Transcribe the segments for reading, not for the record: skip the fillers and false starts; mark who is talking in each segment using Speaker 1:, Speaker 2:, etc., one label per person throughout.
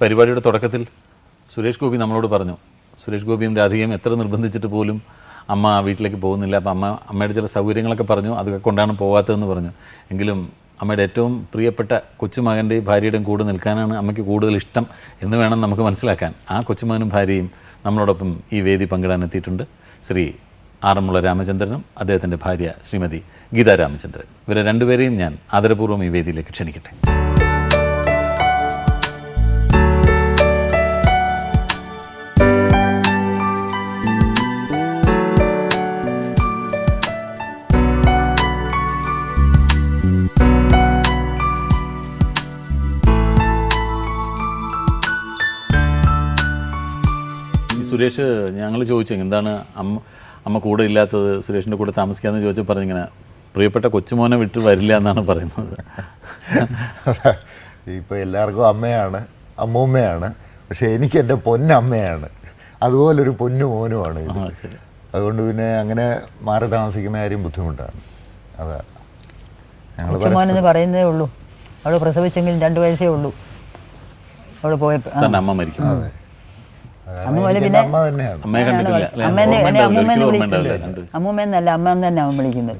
Speaker 1: പരിപാടിയുടെ തുടക്കത്തിൽ സുരേഷ് ഗോപി നമ്മളോട് പറഞ്ഞു, സുരേഷ് ഗോപിയും രാധികയും എത്ര നിർബന്ധിച്ചിട്ട് പോലും അമ്മ വീട്ടിലേക്ക് പോകുന്നില്ല. അപ്പം അമ്മയുടെ ചില സൗകര്യങ്ങളൊക്കെ പറഞ്ഞു, അതൊക്കെ കൊണ്ടാണ് പോകാത്തതെന്ന് പറഞ്ഞു. എങ്കിലും അമ്മയുടെ ഏറ്റവും പ്രിയപ്പെട്ട കൊച്ചുമകൻ്റെയും ഭാര്യയുടെയും കൂടെ നിൽക്കാനാണ് അമ്മയ്ക്ക് കൂടുതൽ ഇഷ്ടം എന്ന് വേണം നമുക്ക് മനസ്സിലാക്കാൻ. ആ കൊച്ചുമകനും ഭാര്യയും നമ്മളോടൊപ്പം ഈ വേദി പങ്കിടാനെത്തിയിട്ടുണ്ട്. ശ്രീ ആറന്മുള രാമചന്ദ്രനും അദ്ദേഹത്തിൻ്റെ ഭാര്യ ശ്രീമതി ഗീതാ രാമചന്ദ്രൻ. ഇവരെ രണ്ടുപേരെയും ഞാൻ ആദരപൂർവ്വം ഈ വേദിയിലേക്ക് ക്ഷണിക്കട്ടെ. സുരേഷ് ഞങ്ങൾ ചോദിച്ചു എന്താണ് അമ്മ കൂടെ ഇല്ലാത്തത്, സുരേഷിൻ്റെ കൂടെ താമസിക്കാമെന്ന് ചോദിച്ചാൽ പറഞ്ഞിങ്ങനെ പ്രിയപ്പെട്ട കൊച്ചുമോനെ വിട്ട് വരില്ല എന്നാണ് പറയുന്നത്.
Speaker 2: ഇപ്പോൾ എല്ലാവർക്കും അമ്മയാണ്, അമ്മൂമ്മയാണ്, പക്ഷേ എനിക്ക് എൻ്റെ പൊന്നമ്മയാണ്, അതുപോലൊരു പൊന്നു മോനുമാണ് ഇത്. അതുകൊണ്ട് പിന്നെ അങ്ങനെ മാറി താമസിക്കുന്ന കാര്യം ബുദ്ധിമുട്ടാണ്. അതാ
Speaker 3: ഞങ്ങൾ പറയുന്നതേ ഉള്ളൂ. അവൾ പ്രസവിച്ചെങ്കിലും 2 വയസ്സേ ഉള്ളൂ അവൾ പോയപ്പോൾ.
Speaker 1: അമ്മ മരിക്കും.
Speaker 3: അതുപോലെ പിന്നെ അമ്മൂമ്മയെന്നല്ല അമ്മ തന്നെ അവൻ വിളിക്കുന്നത്.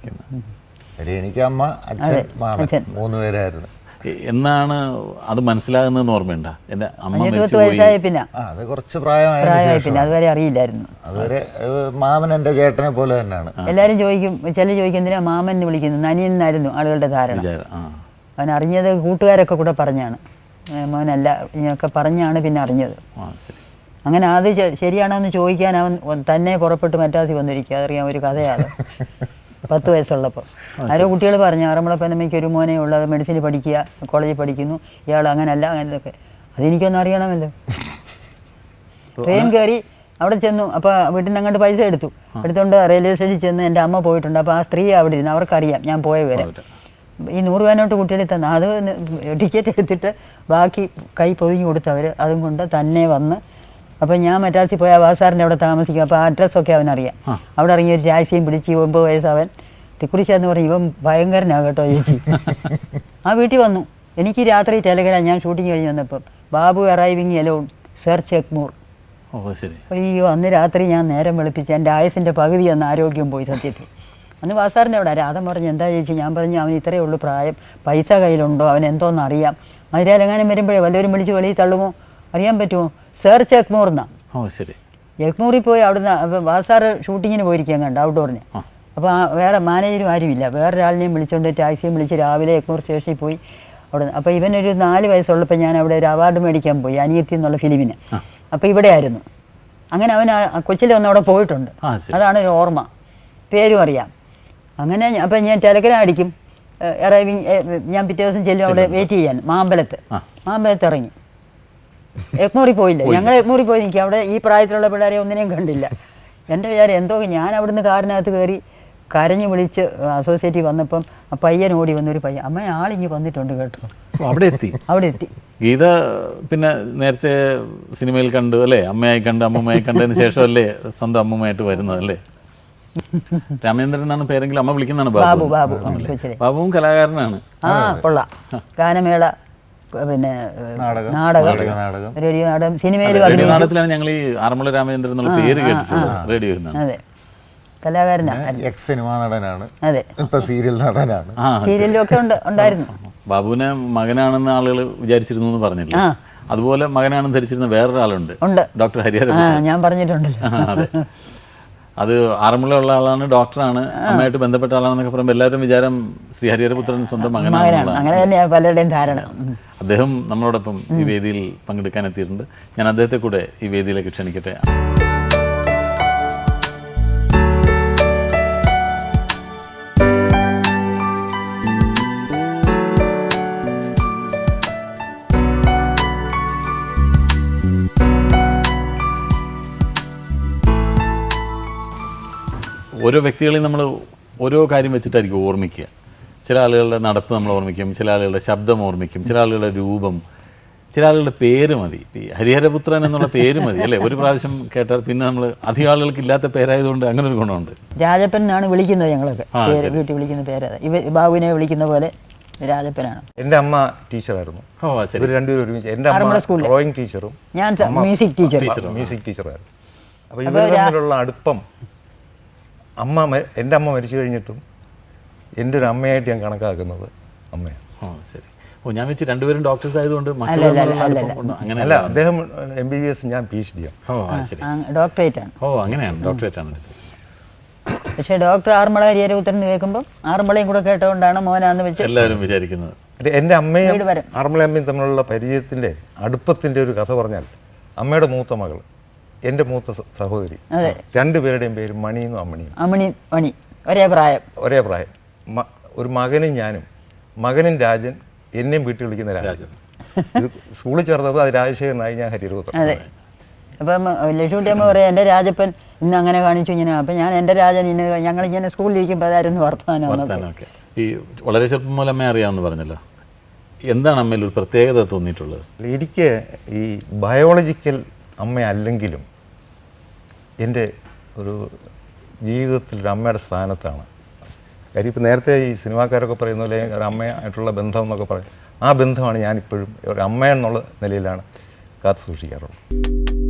Speaker 2: എനിക്ക് അമ്മ, അച്ഛൻ, മാമൻ 3 പേരായിരുന്നു.
Speaker 1: എന്നാണ് അത് മനസ്സിലാകുന്നതെന്ന് ഓർമ്മയുണ്ടോ? എൻ്റെ അമ്മ
Speaker 3: 20 വയസ്സായ പിന്നെ
Speaker 2: അത് കുറച്ച് പ്രായമായ
Speaker 3: പിന്നെ അതുവരെ അറിയില്ലായിരുന്നു.
Speaker 2: അതുവരെ മാമൻ എൻ്റെ ചേട്ടനെ പോലെ തന്നെയാണ്.
Speaker 3: എല്ലാവരും ചോദിക്കും, ചില ചോദിക്കും എന്തിനാ മാമൻ എന്ന് വിളിക്കുന്നത്, അനിയൻ എന്നായിരുന്നു ആളുകളുടെ ധാരണ. അവൻ അറിഞ്ഞത് കൂട്ടുകാരൊക്കെ കൂടെ പറഞ്ഞാണ്, മോനല്ല ഇങ്ങനെയൊക്കെ പറഞ്ഞാണ് പിന്നെ അറിഞ്ഞത്. അങ്ങനെ അത് ശരിയാണോ എന്ന് ചോദിക്കാൻ അവൻ തന്നെ പുറപ്പെട്ട് മറ്റാസി വന്നിരിക്കുക. അതറിയാം, ഒരു കഥയാണ്. 10 വയസ്സുള്ളപ്പോൾ ആരോ കുട്ടികൾ പറഞ്ഞു, ആറന്മുള പെനമ്മയ്ക്ക് ഒരു മോനെ ഉള്ളത്, മെഡിസിൻ പഠിക്കുക, കോളേജിൽ പഠിക്കുന്നു, ഇയാൾ അങ്ങനല്ല അങ്ങനെയൊക്കെ. അതെനിക്കൊന്നും അറിയണമല്ലോ. ട്രെയിൻ കയറി അവിടെ ചെന്നു. അപ്പോൾ വീട്ടിൽ നിന്ന് അങ്ങോട്ട് പൈസ എടുത്തുകൊണ്ട് റെയിൽവേ സ്റ്റേഷനിൽ ചെന്ന് എൻ്റെ അമ്മ പോയിട്ടുണ്ട്. അപ്പോൾ ആ സ്ത്രീ അവിടെ ഇരുന്ന്, അവർക്കറിയാം ഞാൻ പോയ വരെ. ഈ 100 രൂപ നോട്ട് കുട്ടികളിൽ തന്നു. അത് ടിക്കറ്റ് എടുത്തിട്ട് ബാക്കി കൈ പൊതിഞ്ഞു കൊടുത്തവർ അതും കൊണ്ട് തന്നെ വന്ന്. അപ്പോൾ ഞാൻ മറ്റാസി പോയ വാസാറിൻ്റെ അവിടെ താമസിക്കും. അപ്പോൾ ആ അഡ്രസ്സൊക്കെ അവനറിയാം. അവിടെ ഇറങ്ങി ഒരു ടാക്സിയും പിടിച്ച് 9 വയസ്സ് അവൻ തിക്കുറിശാന്ന് പറയും, ഇവൻ ഭയങ്കരനാണ് കേട്ടോ ചേച്ചി. ആ വീട്ടിൽ വന്നു. എനിക്ക് രാത്രി ടെലഗ്രാം, ഞാൻ ഷൂട്ടിങ് കഴിഞ്ഞ് വന്നപ്പം, Babu arriving alone, search Egmore. അയ്യോ, അന്ന് രാത്രി ഞാൻ നേരം വെളുപ്പിച്ച് എൻ്റെ ആയുസിൻ്റെ പകുതി അന്ന് ആരോഗ്യം പോയി സത്യത്തിൽ. അന്ന് വാസാറിൻ്റെ അവിടെ രാധം പറഞ്ഞു, എന്താ ചേച്ചി? ഞാൻ പറഞ്ഞു, അവന് ഇത്രയേ ഉള്ളൂ പ്രായം, പൈസ കയ്യിലുണ്ടോ, അവൻ എന്തോന്ന് അറിയാം, മധുരാലെങ്ങാനും വരുമ്പോഴേ വല്ലവരും വിളിച്ച് വെളിയിൽ തള്ളുമോ, അറിയാൻ പറ്റുമോ? സെർച്ച് എഗ്മൂർ എന്നാ. എഗ്മൂറിൽ പോയി അവിടുന്ന് വാസാറ് ഷൂട്ടിങ്ങിന് പോയിരിക്കാൻ കണ്ട ഔട്ട്ഡോറിന്. അപ്പോൾ വേറെ മാനേജരും ആരുമില്ല, വേറൊരാളിനെയും വിളിച്ചുകൊണ്ട് ടാക്സിയും വിളിച്ച് രാവിലെ എഗ്മൂർ സ്റ്റേഷനിൽ പോയി അവിടെ. അപ്പോൾ ഇവനൊരു 4 വയസ്സുള്ളപ്പോൾ ഞാൻ അവിടെ ഒരു അവാർഡ് മേടിക്കാൻ പോയി, അനിയത്തി എന്നുള്ള ഫിലിമിന്. അപ്പോൾ ഇവിടെ ആയിരുന്നു. അങ്ങനെ അവൻ കൊച്ചിലെ ഒന്ന് അവിടെ പോയിട്ടുണ്ട്. അതാണ് ഒരു ഓർമ്മ, പേരും അറിയാം. അങ്ങനെ അപ്പം ഞാൻ ടെലഗ്രാം അടിക്കും, അറൈവിങ്. ഞാൻ പിറ്റേ ദിവസം ചെല്ലും അവിടെ വെയിറ്റ് ചെയ്യാൻ മാമ്പലത്ത് ഇറങ്ങി. എഗ്മൂറിൽ പോയില്ല. ഞങ്ങൾ എഗ്മൂറിൽ പോയി നിൽക്കുക. അവിടെ ഈ പ്രായത്തിലുള്ള പിള്ളേരെ ഒന്നിനെയും കണ്ടില്ല. എൻ്റെ വിചാരം എന്തോ, ഞാൻ അവിടുന്ന് കാറിനകത്ത് കയറി കരഞ്ഞു വിളിച്ച് അസോസിയേറ്റിൽ വന്നപ്പം ആ പയ്യൻ ഓടി വന്നൊരു പയ്യൻ, അമ്മ ആളിങ്ങി വന്നിട്ടുണ്ട് കേട്ടോ. അവിടെ എത്തി.
Speaker 1: ഗീത പിന്നെ നേരത്തെ സിനിമയിൽ കണ്ടു അല്ലേ, അമ്മയായി കണ്ട് അമ്മൂമ്മയായി കണ്ടതിന് ശേഷമല്ലേ സ്വന്തം അമ്മൂമ്മയായിട്ട് വരുന്നത് അല്ലേ? രാമചന്ദ്രൻ എന്നാണ് പേരെങ്കിലും അമ്മ വിളിക്കുന്നതാണ് ബാബു. ബാബുവും കലാകാരനാണ്.
Speaker 3: കൊള്ളാം. ഗാനമേള, പിന്നെ നാടകം, റേഡിയോ നാടകം, സിനിമയിൽ
Speaker 1: നാടകത്തിലാണ് ഞങ്ങൾ ഈ ആറന്മുള രാമചന്ദ്രൻ എന്നുള്ള പേര് കേട്ടിട്ടുള്ളത്. റേഡിയോ.
Speaker 3: അതെ, കലാകാരനാണ്.
Speaker 2: സിനിമാ നടനാണ്.
Speaker 3: അതെ,
Speaker 2: ഇപ്പൊ സീരിയൽ നടനാണ്.
Speaker 3: സീരിയലൊക്കെ ഉണ്ടായിരുന്നു.
Speaker 1: ബാബുവിനെ മകനാണെന്ന് ആളുകൾ വിചാരിച്ചിരുന്നു എന്ന് പറഞ്ഞില്ല, അതുപോലെ മകനാണെന്ന് ധരിച്ചിരുന്ന വേറൊരാളുണ്ട്, ഡോക്ടർ ഹരിഹര.
Speaker 3: ഞാൻ പറഞ്ഞിട്ടുണ്ടല്ലോ.
Speaker 1: അതെ, അത് ആറന്മുളയുള്ള ആളാണ്, ഡോക്ടറാണ്, അമ്മയായിട്ട് ബന്ധപ്പെട്ട ആളാണെന്നൊക്കെ പറയുമ്പോൾ എല്ലാവരും വിചാരം ശ്രീ ഹരിഹരപുത്രൻ സ്വന്തം മകനാണ്.
Speaker 3: അങ്ങനെ തന്നെയാണ് പലരുടെയും ധാരണ.
Speaker 1: അദ്ദേഹം നമ്മളോടൊപ്പം ഈ വേദിയിൽ പങ്കെടുക്കാൻ എത്തിയിട്ടുണ്ട്. ഞാൻ അദ്ദേഹത്തെ കൂടെ ഈ വേദിയിലേക്ക് ക്ഷണിക്കട്ടെ. ഓരോ വ്യക്തികളെയും നമ്മൾ ഓരോ കാര്യം വെച്ചിട്ടായിരിക്കും ഓർമ്മിക്കുക. ചില ആളുകളുടെ നടപ്പ് നമ്മൾ ഓർമ്മിക്കും, ചില ആളുകളുടെ ശബ്ദം ഓർമ്മിക്കും, ചില ആളുകളുടെ രൂപം, ചില ആളുകളുടെ പേര് മതി. ഹരിഹരപുത്രൻ എന്നുള്ള പേര് മതി അല്ലേ? ഒരു പ്രാവശ്യം കേട്ടാൽ പിന്നെ നമ്മൾ അധികം ആളുകൾക്ക് ഇല്ലാത്ത പേരായതുകൊണ്ട് അങ്ങനെ ഒരു ഗുണമുണ്ട്.
Speaker 3: രാജപ്പൻ എന്നാണ് വിളിക്കുന്നത് ഞങ്ങളൊക്കെ, വീട്ടിൽ വിളിക്കുന്ന പേര്. ബാബുവിനെ വിളിക്കുന്ന പോലെ രാജപ്പനാണ്.
Speaker 4: എൻ്റെ അമ്മ ടീച്ചറായിരുന്നു.
Speaker 1: ഓ ശരി.
Speaker 4: ഇവർ രണ്ടുപേരും ഒരുമിച്ച്. എൻ്റെ അമ്മ
Speaker 3: ആറന്മുള സ്കൂളിൽ.
Speaker 4: ഡ്രോയിങ് ടീച്ചറും
Speaker 3: ഞാൻ മ്യൂസിക് ടീച്ചർ.
Speaker 4: മ്യൂസിക് ടീച്ചറായിരുന്നു. അപ്പോൾ ഇവർ തമ്മിലുള്ള അടുപ്പം എൻ്റെ അമ്മ മരിച്ചു കഴിഞ്ഞിട്ടും എൻ്റെ ഒരു അമ്മയായിട്ട് ഞാൻ കണക്കാക്കുന്നത് അമ്മയാണ്.
Speaker 1: ഓ ശരി. ഓ ഞാൻ വെച്ച് രണ്ടുപേരും ഡോക്ടേഴ്സ് ആയതുകൊണ്ട് അങ്ങനെ
Speaker 4: അല്ല, അദ്ദേഹം MBBS, ഞാൻ PhD ആണ്.
Speaker 1: ഓ ശരി.
Speaker 3: ഡോക്ടറേറ്റ് ആണ്.
Speaker 1: ഓ അങ്ങനെയാണ്, ഡോക്ടറേറ്റ് ആണ്.
Speaker 3: പക്ഷേ ഡോക്ടർ ആറന്മുള ഹരിഹരപുത്രൻ കേൾക്കുമ്പോൾ ആറന്മുളയും കൂടെ കേട്ടുകൊണ്ടാണ് മോനാന്ന് വെച്ച്
Speaker 1: എല്ലാവരും വിചാരിക്കുന്നത്.
Speaker 4: എൻ്റെ അമ്മയും ആറന്മുള അമ്മയും തമ്മിലുള്ള പരിചയത്തിൻ്റെ അടുപ്പത്തിൻ്റെ ഒരു കഥ പറഞ്ഞാൽ, അമ്മയുടെ മൂത്ത മകൾ, എൻ്റെ മൂത്ത സഹോദരി, രണ്ടുപേരുടെയും പേര് മണിയെന്നും അമ്മണിയും.
Speaker 3: മണി ഒരേ പ്രായം.
Speaker 4: ഒരു മകനും ഞാനും, മകനും രാജൻ, എന്നെയും വീട്ടിൽ വിളിക്കുന്ന രാജൻ. ഇത് സ്കൂളിൽ ചേർന്നപ്പോൾ അത് രാജശേഖരനായി, ഞാൻ ഹരിഹരപുത്രൻ.
Speaker 3: അതെ. അപ്പം ലക്ഷ്മിക്കുട്ടി അമ്മ പറയാം, എൻ്റെ രാജപ്പൻ ഇന്ന് അങ്ങനെ കാണിച്ചു ഇങ്ങനെ. അപ്പം ഞാൻ എൻ്റെ രാജൻ ഇന്ന് ഞങ്ങളിങ്ങനെ സ്കൂളിലിരിക്കുമ്പോൾ അതായിരുന്നു വർത്തമാനമൊക്കെ.
Speaker 1: ഈ വളരെ ചെറുപ്പം മൂലം അമ്മയെ അറിയാമെന്ന് പറഞ്ഞല്ലോ, എന്താണ് അമ്മയിൽ ഒരു പ്രത്യേകത തോന്നിയിട്ടുള്ളത്?
Speaker 4: എനിക്ക് ഈ ബയോളജിക്കൽ അമ്മയല്ലെങ്കിലും എൻ്റെ ഒരു ജീവിതത്തിൽ ഒരു അമ്മയുടെ സ്ഥാനത്താണ്. കാര്യം ഇപ്പോൾ നേരത്തെ ഈ സിനിമാക്കാരൊക്കെ പറയുന്ന പോലെ ഒരു അമ്മയായിട്ടുള്ള ബന്ധം എന്നൊക്കെ പറയും. ആ ബന്ധമാണ് ഞാനിപ്പോഴും ഒരു അമ്മ എന്നുള്ള നിലയിലാണ് കാത്തു സൂക്ഷിക്കാറുള്ളത്.